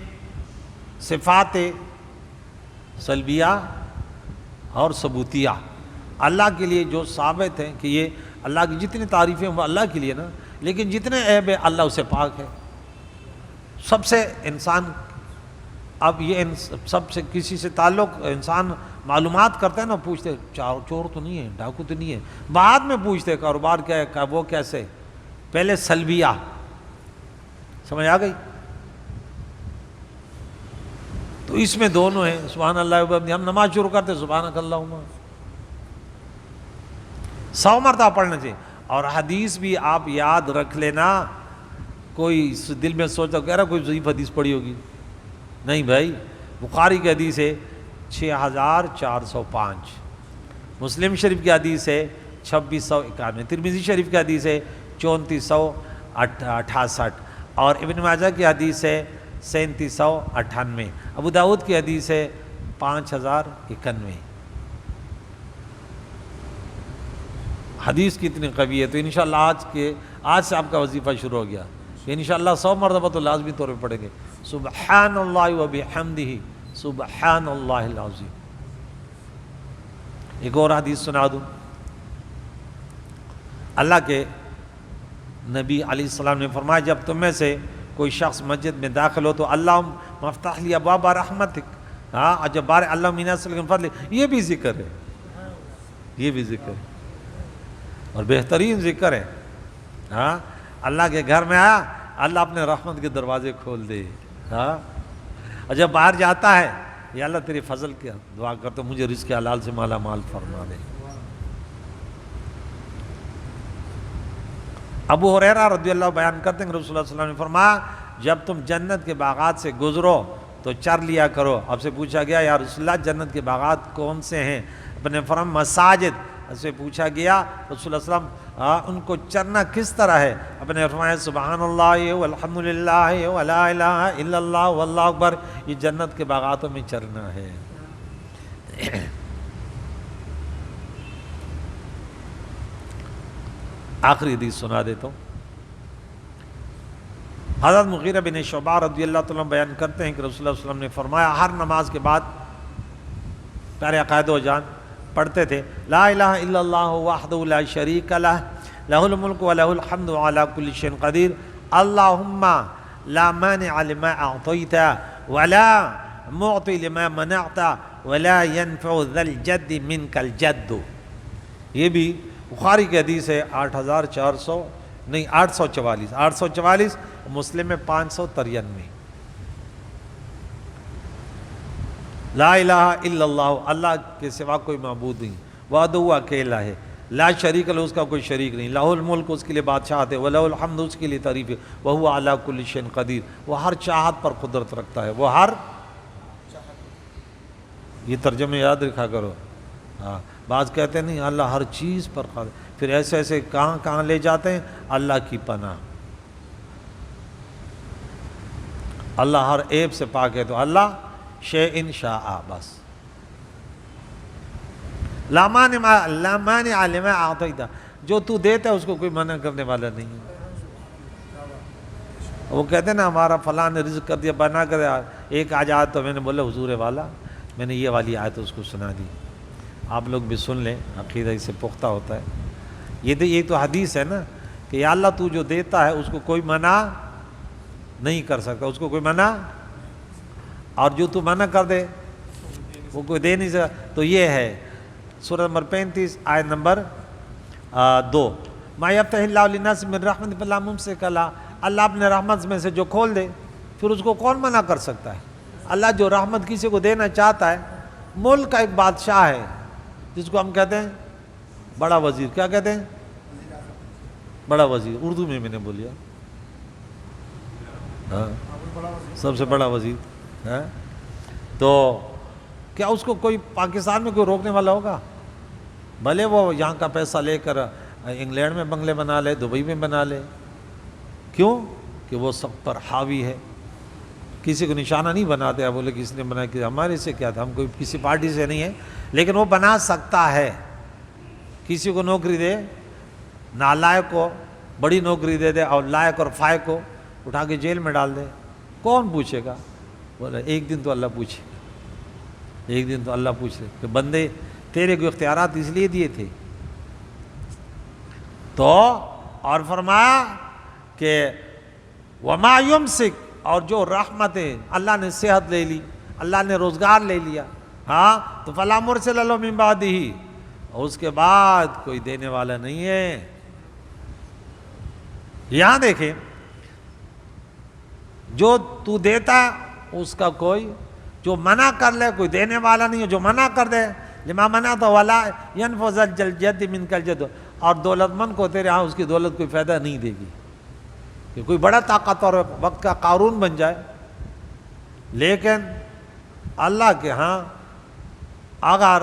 صفات سلبیہ اور ثبوتیہ اللہ کے لیے جو ثابت ہیں کہ یہ اللہ کی جتنی تعریفیں وہ اللہ کے لیے نا, لیکن جتنے عیب ہیں اللہ اسے پاک ہے. سب سے انسان اب یہ سب سے کسی سے تعلق انسان معلومات کرتا ہے نا, پوچھتے چور تو نہیں ہے, ڈاکو تو نہیں ہے, بعد میں پوچھتے کاروبار کیا ہے, وہ کیسے. پہلے سلبیہ سمجھ آ گئی. تو اس میں دونوں ہیں سبحان اللہ و بحمدہ. ہم نماز شروع کرتے سبحانک اللہم 100 مرتبہ پڑھنا چاہیے. اور حدیث بھی آپ یاد رکھ لینا. کوئی دل میں سوچتا کہہ رہا کوئی ضعیف حدیث پڑھی ہوگی, نہیں بھائی, بخاری کی حدیث ہے 6405, مسلم شریف کی حدیث ہے 2691, ترمذی شریف کی حدیث ہے 3468, اور ابن ماجہ کی حدیث ہے 3798, ابو داؤد کی حدیث ہے 5091. حدیث کتنی قوی ہے. تو انشاءاللہ آج سے آپ کا وظیفہ شروع ہو گیا کہ انشاءاللہ 100 مرتبہ تو لازمی طور پہ پڑھیں گے سبحان اللہ و بحمدہ سبحان اللہ العظیم. ایک اور حدیث سنا دوں. اللہ کے نبی علیہ السلام نے فرمایا جب تم میں سے کوئی شخص مسجد میں داخل ہو تو اللہم مفتح لی ابواب رحمتک، ہاں جب بار اللہم انی اسألک من فضلک، یہ بھی ذکر ہے، یہ بھی ذکر ہے اور بہترین ذکر ہے. ہاں اللہ کے گھر میں آیا، اللہ اپنے رحمت کے دروازے کھول دے. ہاں اور جب باہر جاتا ہے، یا اللہ تیرے فضل کی دعا کرتا ہوں مجھے رزق حلال سے مالا مال فرما دے. ابو ہریرہ رضی اللہ بیان کرتے ہیں کہ رسول اللہ صلی اللہ علیہ وسلم نے فرمایا جب تم جنت کے باغات سے گزرو تو چر لیا کرو. آپ سے پوچھا گیا یا رسول اللہ جنت کے باغات کون سے ہیں؟ اپنے فرمایا مساجد. اس سے پوچھا گیا رسول اللہ صلی اللہ علیہ وسلم ان کو چرنا کس طرح ہے؟ اپنے فرمایا سبحان اللہ والحمدللہ ولا الہ الا اللہ واللہ اکبر، یہ جنت کے باغاتوں میں چرنا ہے. آخری حدیث سنا دیتا ہوں. حضرت مغیرہ بن شعبہ رضی اللہ تعالیٰ بیان کرتے ہیں کہ رسول اللہ صلی اللہ علیہ وسلم نے فرمایا ہر نماز کے بعد پیارے عقائد و جان پڑھتے تھے لا الہ الا اللہ وحدہ لا شریک لہ لہ الملک و لہ الحمد وعلی کل شیء قدیر اللہم لا مانع لما اعطیت ولا معطی لما منعت ولا ينفع ذا الجد منک الجد. یہ بھی بخاری کی حدیث ہے 844 مسلم میں 593. لا الہ الا اللہ، اللہ کے سوا کوئی معبود نہیں، وحدہ وہ اکیلا ہے، لا شریک لہ اس کا کوئی شریک نہیں، لہ الملک اس کے لیے بادشاہت ہے، ولہ الحمد اس کے لیے تعریف ہے، وہو علی کل شیء قدیر وہ ہر چاہت پر قدرت رکھتا ہے، وہ ہر یہ ترجمے یاد رکھا کرو. ہاں بعض کہتے ہیں نہیں اللہ ہر چیز پر قادر، پھر ایسے ایسے کہاں لے جاتے ہیں اللہ کی پناہ. اللہ ہر عیب سے پاک ہے تو اللہ شیء شاء بس. لا مانع لما اعطیت، جو تو دیتا ہے اس کو کوئی منع کرنے والا نہیں ہے. وہ کہتے ہیں نا ہمارا فلاں نے رزق کر دیا بنا کر ایک آیت تو میں نے بولا حضور والا میں نے یہ والی آیت اس کو سنا دی، آپ لوگ بھی سن لیں، عقیدہ اس سے پختہ ہوتا ہے. یہ تو حدیث ہے نا کہ یا اللہ تو جو دیتا ہے اس کو کوئی منع نہیں کر سکتا، اس کو کوئی منع، اور جو تو منع کر دے وہ کوئی دے نہیں سکتا. تو یہ ہے سورہ نمبر 35 آیت نمبر 2 ما یفتح اللہ للناس من رحمت فلا ممسک لہا، اللہ اپنے رحمت میں سے جو کھول دے پھر اس کو کون منع کر سکتا ہے. اللہ جو رحمت کسی کو دینا چاہتا ہے، ملک کا ایک بادشاہ ہے جس کو ہم کہتے ہیں بڑا وزیر، کیا کہتے ہیں بڑا وزیر، اردو میں نے بولیا ہاں سب سے بڑا وزیر. تو کیا اس کو کوئی پاکستان میں کوئی روکنے والا ہوگا؟ بھلے وہ یہاں کا پیسہ لے کر انگلینڈ میں بنگلے بنا لے، دبئی میں بنا لے، کیوں کہ وہ سب پر حاوی ہے. کسی کو نشانہ نہیں بناتے بولے کس نے بنایا، کہ ہمارے سے کیا تھا، ہم کوئی کسی پارٹی سے نہیں ہے، لیکن وہ بنا سکتا ہے. کسی کو نوکری دے، نالائق کو بڑی نوکری دے دے اور لائق اور فائق کو اٹھا کے جیل میں ڈال دے، کون پوچھے گا؟ بولے ایک دن تو اللہ پوچھے، ایک دن تو اللہ پوچھ لے کہ بندے تیرے کو اختیارات اس لیے دیے تھے. تو اور فرمایا کہ وما یمسک، اور جو رحمت ہے اللہ نے صحت لے لی، اللہ نے روزگار لے لیا، ہاں تو فلا مرسل له من بعدہ، اور اس کے بعد کوئی دینے والا نہیں ہے. یہاں دیکھیں جو تو دیتا اس کا کوئی، جو منع کر لے کوئی دینے والا نہیں ہے، جو منع کر دے لما منع تو ولا ينفذ الجد منك الجد، اور دولت مند کو تیرے ہاں اس کی دولت کوئی فائدہ نہیں دے گی کہ کوئی بڑا طاقتور وقت کا قارون بن جائے. لیکن اللہ کے ہاں اگر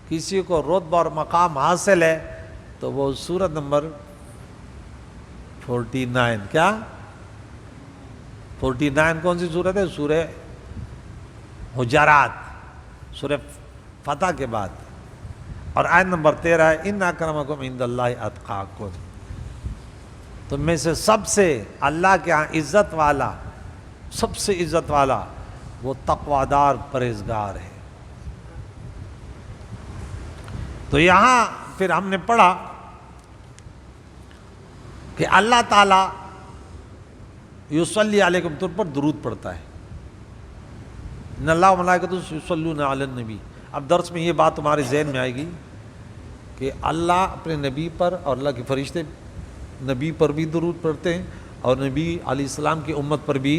کسی کو رتبہ اور مقام حاصل ہے تو وہ سورت نمبر 49، کیا 49 کون سی سورت ہے؟ سورہ حجرات، سورہ فتح کے بعد، اور آیت نمبر 13 ہے ان اکرمکم عند اللہ اتقاکم. تم میں سے سب سے اللہ کے ہاں عزت والا، سب سے عزت والا وہ تقویدار پرہیزگار ہے. تو یہاں پھر ہم نے پڑھا کہ اللہ تعالیٰ یصلی علیکم تم پر درود پڑھتا ہے، ان اللہ و ملائکتہ یصلون علی النبی. اب درس میں یہ بات تمہارے ذہن میں آئے گی کہ اللہ اپنے نبی پر اور اللہ کے فرشتے نبی پر بھی درود پڑھتے ہیں اور نبی علیہ السلام کی امت پر بھی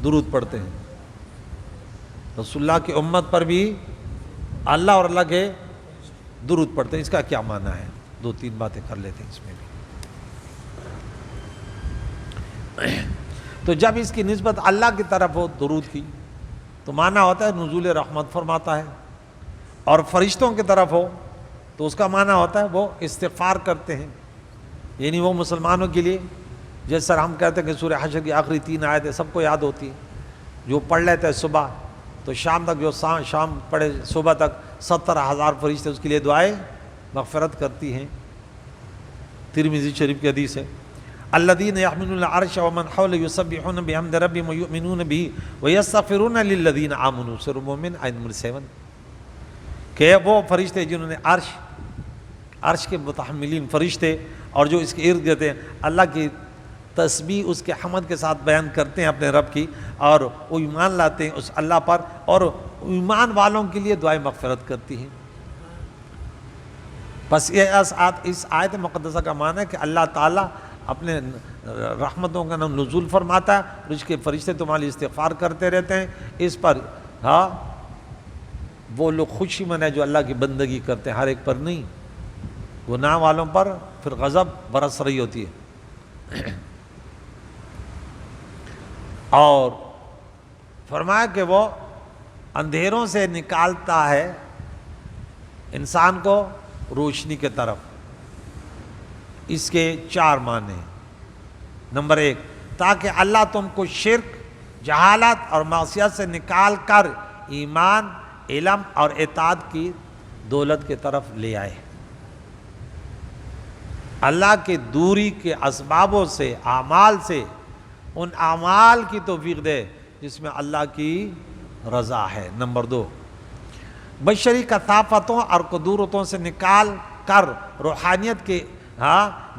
درود پڑھتے ہیں. رسول اللہ کی امت پر بھی اللہ اور اللہ کے درود پڑھتے ہیں. اس کا کیا معنی ہے؟ 2-3 باتیں کر لیتے ہیں اس میں بھی. تو جب اس کی نسبت اللہ کی طرف ہو درود کی تو معنی ہوتا ہے نزول رحمت فرماتا ہے، اور فرشتوں کی طرف ہو تو اس کا معنی ہوتا ہے وہ استغفار کرتے ہیں. یعنی وہ مسلمانوں کے لیے، جیسے ہم کہتے ہیں کہ سورہ حشر کی آخری 3 آیتیں سب کو یاد ہوتی ہیں، جو پڑھ لیتے ہیں صبح تو شام تک، جو شام پڑھے صبح تک 70,000 فرشتے اس کے لیے دعائیں مغفرت کرتی ہیں. ترمذی شریف کی حدیث ہے، الذین یحملون العرش ومن حولہ یسبحون بحمد ربہم ویؤمنون بہ ویستغفرون للذین آمنوا. سورہ مومن آیت نمبر 7، کہ وہ فرشتے جنہوں نے عرش کے متحملین فرشتے اور جو اس کے ارد گرد ہیں اللہ کی تسبیح اس کے حمد کے ساتھ بیان کرتے ہیں اپنے رب کی، اور وہ ایمان لاتے ہیں اس اللہ پر، اور ایمان والوں کے لیے دعائیں مغفرت کرتی ہیں. بس یہ اس آیت مقدسہ کا معنی ہے کہ اللہ تعالیٰ اپنے رحمتوں کا نزول فرماتا ہے اور اس کے فرشتے تمہارے استغفار کرتے رہتے ہیں. اس پر وہ لوگ خوشی من ہے جو اللہ کی بندگی کرتے ہیں، ہر ایک پر نہیں. گناہ والوں پر پھر غضب برس رہی ہوتی ہے. اور فرمایا کہ وہ اندھیروں سے نکالتا ہے انسان کو روشنی کے طرف. اس کے 4 معنی ہیں. نمبر 1، تاکہ اللہ تم کو شرک، جہالت اور معصیت سے نکال کر ایمان، علم اور اطاعت کی دولت کی طرف لے آئے. اللہ کی دوری کے اسبابوں سے، اعمال سے، ان اعمال کی توفیق دے جس میں اللہ کی رضا ہے. نمبر 2، بشری کثافتوں اور قدورتوں سے نکال کر روحانیت کے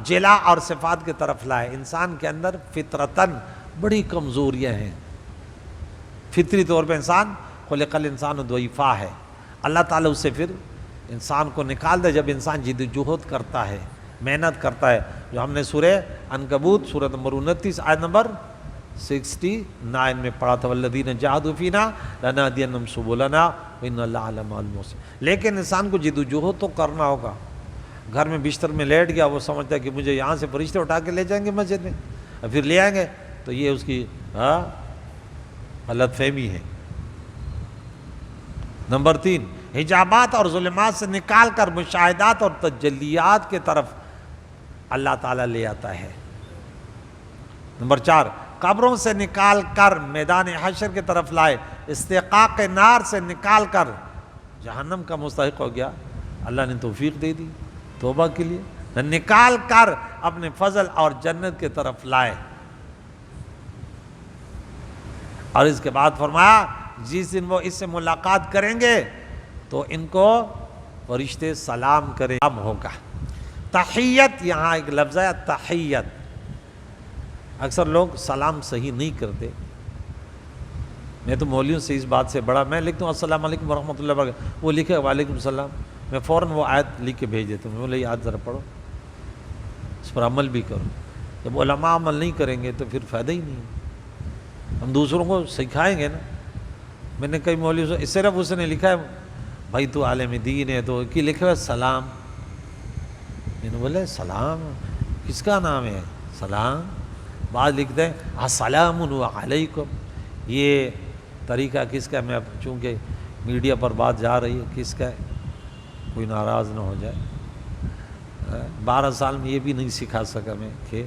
جلا اور صفات کی طرف لائے. انسان کے اندر فطرتاً بڑی کمزوریاں ہیں. فطری طور پہ انسان خلق الانسان ضعیفا ہے. اللہ تعالیٰ اس سے پھر انسان کو نکال دے جب انسان جد و جہد کرتا ہے، محنت کرتا ہے. جو ہم نے سورہ عنکبوت سورۃ نمبر 29 آیت نمبر 69 میں پڑھا تھا، والذین جاہدوا فینا لنہدینہم سبلنا وان اللہ لمع المحسنین. لیکن انسان کو جد و جہد تو کرنا ہوگا. گھر میں بستر میں لیٹ گیا، وہ سمجھتا ہے کہ مجھے یہاں سے فرشتے اٹھا کے لے جائیں گے مسجد میں اور پھر لے آئیں گے، تو یہ اس کی غلط فہمی ہے. نمبر 3، حجابات اور ظلمات سے نکال کر مشاہدات اور تجلیات کے طرف اللہ تعالیٰ لے آتا ہے. نمبر 4، قبروں سے نکال کر میدان حشر کی طرف لائے. استحقاق نار سے نکال کر جہنم کا مستحق ہو گیا، اللہ نے توفیق دے دی توبہ کے لیے، نکال کر اپنے فضل اور جنت کی طرف لائے. اور اس کے بعد فرمایا جس دن وہ اس سے ملاقات کریں گے تو ان کو فرشتے سلام کریں ہوگا. تحیت، یہاں ایک لفظ ہے تحیت. اکثر لوگ سلام صحیح نہیں کرتے. میں تو مولویوں سے اس بات سے بڑا، میں لکھتا ہوں السلام علیکم ورحمۃ اللہ وبرکاتہ، وہ لکھے وعلیکم السلام، میں فوراً وہ آیت لکھ کے بھیج دیتا ہوں. میں بولے آیت ذرا پڑھو، اس پر عمل بھی کرو. جب علماء عمل نہیں کریں گے تو پھر فائدہ ہی نہیں. ہم دوسروں کو سکھائیں گے نا. میں نے کئی مولویوں سے صرف اس نے لکھا ہے بھائی تو عالم دین ہے تو کی لکھا ہے سلام. میں نے بولے سلام کس کا نام ہے سلام؟ بعض لکھتے ہیں السلام علیکم. یہ طریقہ کس کا؟ میں اب چونکہ میڈیا پر بات جا رہی ہے، کس کا ہے؟ کوئی ناراض نہ ہو جائے. 12 سال میں یہ بھی نہیں سکھا سکا میں کہ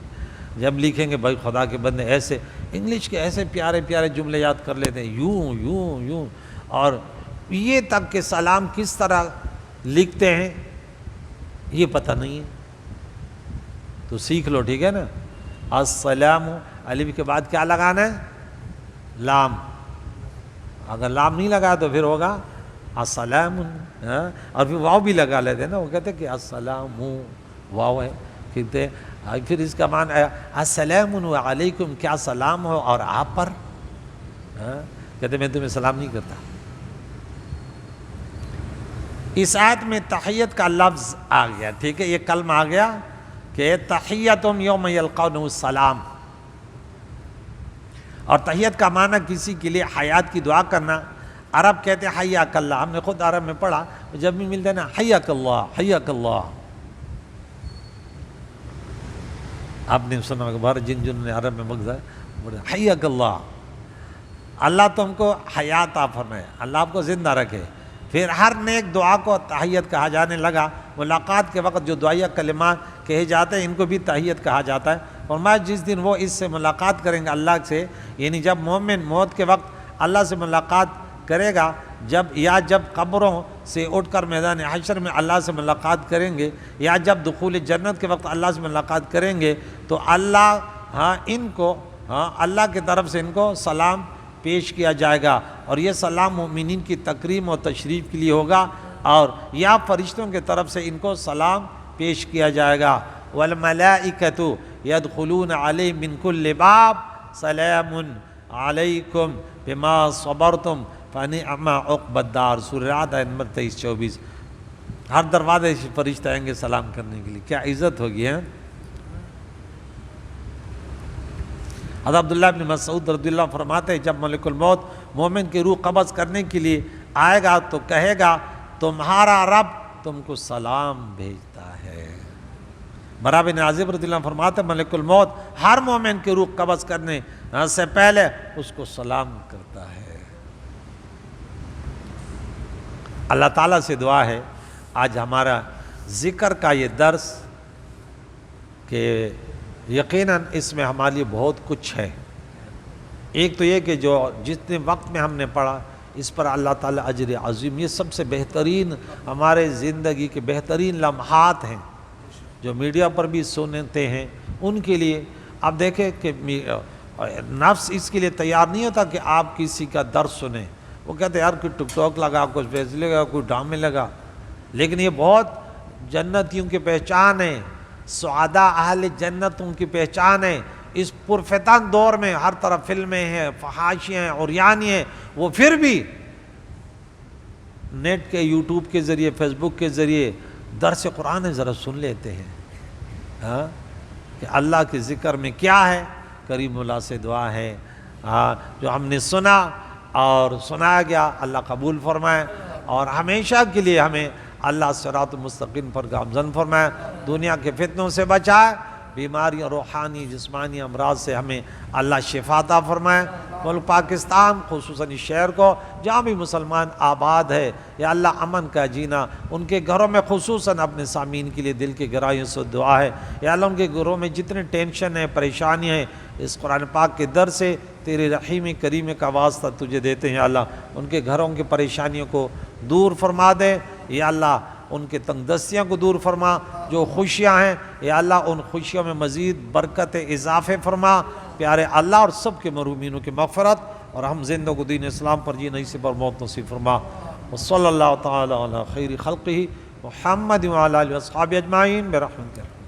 جب لکھیں گے بھائی خدا کے بندے ایسے انگلش کے ایسے پیارے پیارے جملے یاد کر لیتے ہیں یوں یوں یوں، اور یہ تک کہ سلام کس طرح لکھتے ہیں یہ پتہ نہیں ہے. تو سیکھ لو، ٹھیک ہے نا. السلام، الف کے بعد کیا لگانا ہے؟ لام. اگر لام نہیں لگا تو پھر ہوگا السلام، اور پھر واو بھی لگا لیتے ہیں نا، وہ کہتے ہیں کہ السلام واو ہے، پھر اس کا معنی ہے السلام علیکم، کیا سلام ہو اور آپ پر، کہتے میں تمہیں سلام نہیں کرتا۔ اس آیت میں تحیت کا لفظ آ گیا، ٹھیک ہے، یہ کلمہ آ گیا کہ تحیتم یوم یلقونہ السلام، اور تحیت کا معنی کسی کے لیے حیات کی دعا کرنا۔ عرب کہتے ہیں حیاک اللہ، ہم نے خود عرب میں پڑھا، جب بھی ملتے ہیں نا حیاک اللہ حیاک اللہ، آپ نے سنا ہوگا جن نے عرب میں مغزہ حیاک اللہ، اللہ تم کو حیات عطا فرمائے، اللہ آپ کو زندہ رکھے۔ پھر ہر نیک دعا کو تحیت کہا جانے لگا۔ ملاقات کے وقت جو دعائیہ کلمات کہے جاتے ہیں ان کو بھی تحیت کہا جاتا ہے۔ فرمایا جس دن وہ اس سے ملاقات کریں گے اللہ سے، یعنی جب مومن موت کے وقت اللہ سے ملاقات کرے گا، جب قبروں سے اٹھ کر میدان حشر میں اللہ سے ملاقات کریں گے، یا جب دخول جنت کے وقت اللہ سے ملاقات کریں گے، تو اللہ کی طرف سے ان کو سلام پیش کیا جائے گا، اور یہ سلام مومنین کی تکریم و تشریف کے لیے ہوگا، اور یا فرشتوں کی طرف سے ان کو سلام پیش کیا جائے گا۔ والملائکۃ یدخلون علیہم من کل باب سلام علیکم بما صبرتم فنعم عقبی الدار، سورہ رعد آیت نمبر 23-24۔ ہر دروازے سے فرشتے آئیں گے سلام کرنے کے لیے، کیا عزت ہوگی ہے۔ حضرت عبداللہ بن مسعود رضی اللہ عنہ فرماتے ہیں جب ملک الموت مومن کی روح قبض کرنے کے لیے آئے گا تو کہے گا تمہارا رب تم کو سلام بھیجتا ہے۔ برا بن عازب رضی اللہ عنہ فرماتے ہیں ملک الموت ہر مومن کی روح قبض کرنے سے پہلے اس کو سلام کرتا ہے۔ اللہ تعالیٰ سے دعا ہے آج ہمارا ذکر کا یہ درس کہ یقیناً اس میں ہمارے لیے بہت کچھ ہے۔ ایک تو یہ کہ جو جتنے وقت میں ہم نے پڑھا اس پر اللہ تعالیٰ اجر عظیم، یہ سب سے بہترین ہمارے زندگی کے بہترین لمحات ہیں جو میڈیا پر بھی سنتے ہیں ان کے لیے۔ آپ دیکھیں کہ نفس اس کے لیے تیار نہیں ہوتا کہ آپ کسی کا درس سنیں، وہ کہتے ہیں یار کوئی ٹک ٹاک لگا، کچھ فیصلے لگا، کوئی ڈرامے لگا، لیکن یہ بہت جنتیوں کی پہچان ہے، سعداء اہل جنت ان کی پہچان ہے۔ اس پرفتن دور میں ہر طرف فلمیں ہیں، فحاشیاں ہیں، عریانی ہیں، وہ پھر بھی نیٹ کے یوٹیوب کے ذریعے فیس بک کے ذریعے درس قرآن ذرا سن لیتے ہیں کہ اللہ کے ذکر میں کیا ہے۔ کریم اللہ سے دعا ہے جو ہم نے سنا اور سنایا گیا اللہ قبول فرمائے، اور ہمیشہ کے لیے ہمیں اللہ صراط المستقیم پر گامزن فرمائے، دنیا کے فتنوں سے بچائے، بیماریاں روحانی جسمانی امراض سے ہمیں اللہ شفا عطا فرمائے۔ ملک پاکستان خصوصاً اس شہر کو جہاں بھی مسلمان آباد ہے یا اللہ امن کا جینا، ان کے گھروں میں خصوصاً اپنے سامعین کے لیے دل کی گہرائیوں سے دعا ہے یا اللہ ان کے گھروں میں جتنے ٹینشن ہیں پریشانیاں ہیں اس قرآن پاک کے در سے تیرے رحیم کریم کا واسطہ تجھے دیتے ہیں، یا اللہ ان کے گھروں کی پریشانیوں کو دور فرما دے، یا اللہ ان کے تنگ دستیاں کو دور فرما، جو خوشیاں ہیں یا اللہ ان خوشیوں میں مزید برکت اضافے فرما، پیارے اللہ، اور سب کے مرحومینوں کی مغفرت اور ہم زندوں کو دین اسلام پر جینا اسی پر موت نصیب فرما۔ وصلی اللہ تعالی علی خیر خلقہ محمد وعلی آلہ واصحابہ اجمعین برحمتک۔